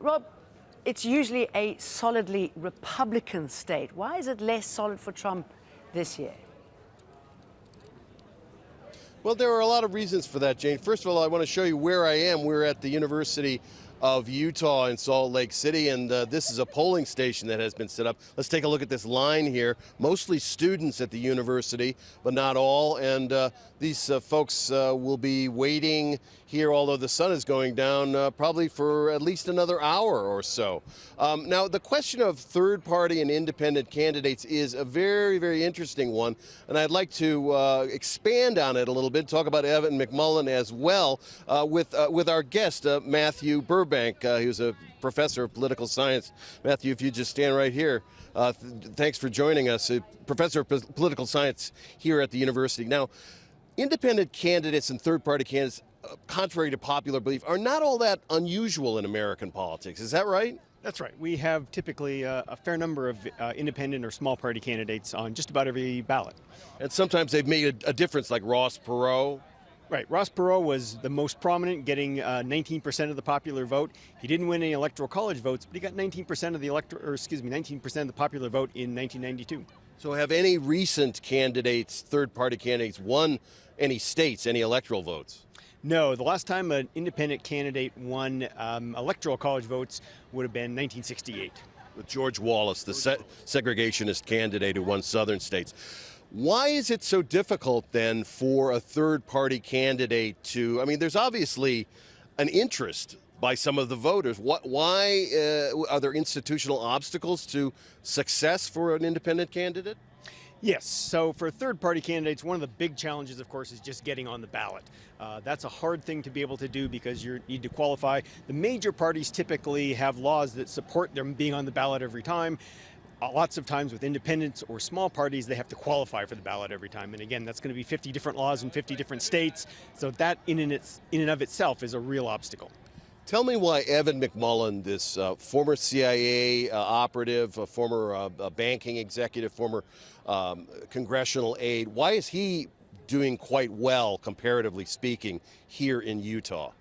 Rob, it's usually a solidly Republican state. Why is it less solid for Trump this year? Well, there are a lot of reasons for that, Jane. First of all, I want to show you where I am. We're at the University of Utah in Salt Lake City, and this is a polling station that has been set up. Let's take a look at this line here. Mostly students at the university, but not all. And these folks will be waiting here, although the sun is going down, probably for at least another hour or so. Now, the question of third-party and independent candidates is a very, very interesting one, and I'd like to expand on it a little bit, talk about Evan McMullin as well, with our guest, Mathew Burbank. Who's a professor of political science. Mathew, if you just stand right here, thanks for joining us, a professor of political science here at the university. Now, independent candidates and third-party candidates, contrary to popular belief, are not all that unusual in American politics. Is that right? That's right. We have typically a fair number of independent or small party candidates on just about every ballot. And sometimes they've made a difference, like Ross Perot. Right. Ross Perot was the most prominent, getting 19% of the popular vote. He didn't win any electoral college votes, but he got 19% of the 19% of the popular vote in 1992. So have any recent candidates, third-party candidates, won any states, any electoral votes? No, the last time an independent candidate won electoral college votes would have been 1968. With George Wallace, the segregationist candidate who won southern states. Why is it so difficult then for a third-party candidate to, I mean, there's obviously an interest by some of the voters. Why are there institutional obstacles to success for an independent candidate? Yes. So for third-party candidates, one of the big challenges, of course, is just getting on the ballot. That's a hard thing to be able to do because you need to qualify. The major parties typically have laws that support them being on the ballot every time. Lots of times with independents or small parties, they have to qualify for the ballot every time. And again, that's going to be 50 different laws in 50 different states. So that in and of itself is a real obstacle. Tell me why Evan McMullin, this former CIA operative, a former banking executive, former congressional aide, why is he doing quite well, comparatively speaking, here in Utah?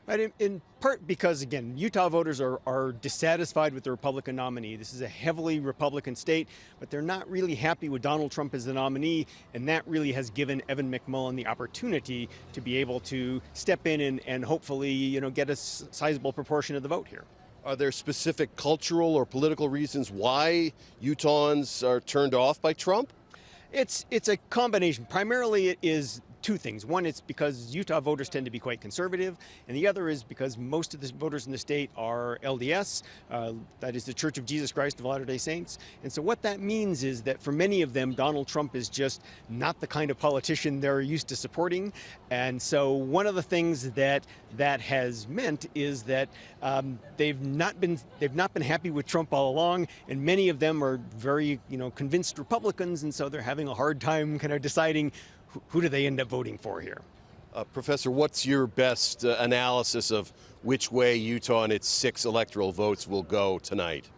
Right, in part because, again, Utah voters are dissatisfied with the Republican nominee. This is a heavily Republican state, but they're not really happy with Donald Trump as the nominee, and that really has given Evan McMullin the opportunity to be able to step in and hopefully, you know, get a sizable proportion of the vote here. Are there specific cultural or political reasons why Utahns are turned off by Trump? It's a combination. Primarily, it is two things. One, it's because Utah voters tend to be quite conservative, and the other is because most of the voters in the state are LDS, that is the Church of Jesus Christ of Latter-day Saints. And so what that means is that for many of them, Donald Trump is just not the kind of politician they're used to supporting. And so one of the things that has meant is that they've not been happy with Trump all along, and many of them are very, convinced Republicans, and so they're having a hard time kind of deciding who do they end up voting for here. Professor, what's your best analysis of which way Utah and its 6 electoral votes will go tonight?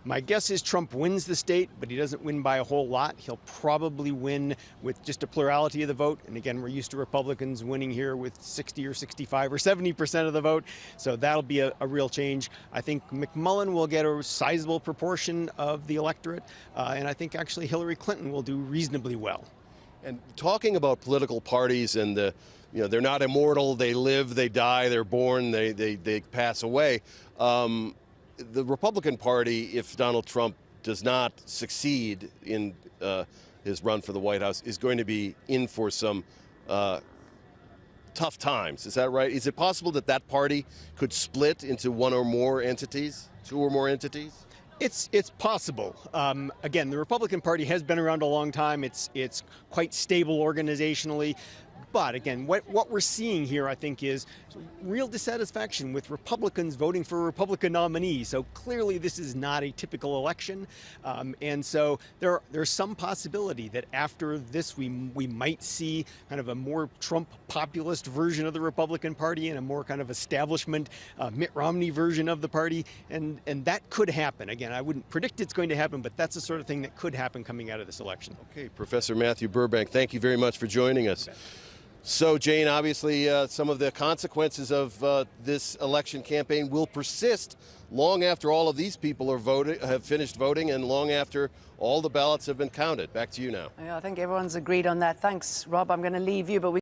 My guess is Trump wins the state, but he doesn't win by a whole lot. He'll probably win with just a plurality of the vote. And again, we're used to Republicans winning here with 60 or 65 or 70% of the vote. So that'll be a real change. I think McMullin will get a sizable proportion of the electorate. And I think actually Hillary Clinton will do reasonably well. And talking about political parties and they're not immortal, they live, they die, they're born, they pass away. The Republican Party, if Donald Trump does not succeed in his run for the White House, is going to be in for some tough times. Is that right? Is it possible that party could split into one or more entities, 2 or more entities? It's possible. Again, the Republican Party has been around a long time. It's quite stable organizationally. But again, what we're seeing here, I think, is real dissatisfaction with Republicans voting for a Republican nominee. So clearly this is not a typical election. And so there's some possibility that after this we might see kind of a more Trump populist version of the Republican Party and a more kind of establishment Mitt Romney version of the party. And that could happen. Again, I wouldn't predict it's going to happen, but that's the sort of thing that could happen coming out of this election. Okay, Professor Mathew Burbank, thank you very much for joining us. So, Jane, obviously some of the consequences of this election campaign will persist long after all of these people have finished voting and long after all the ballots have been counted. Back to you now. Yeah, I think everyone's agreed on that. Thanks, Rob. I'm going to leave you, but we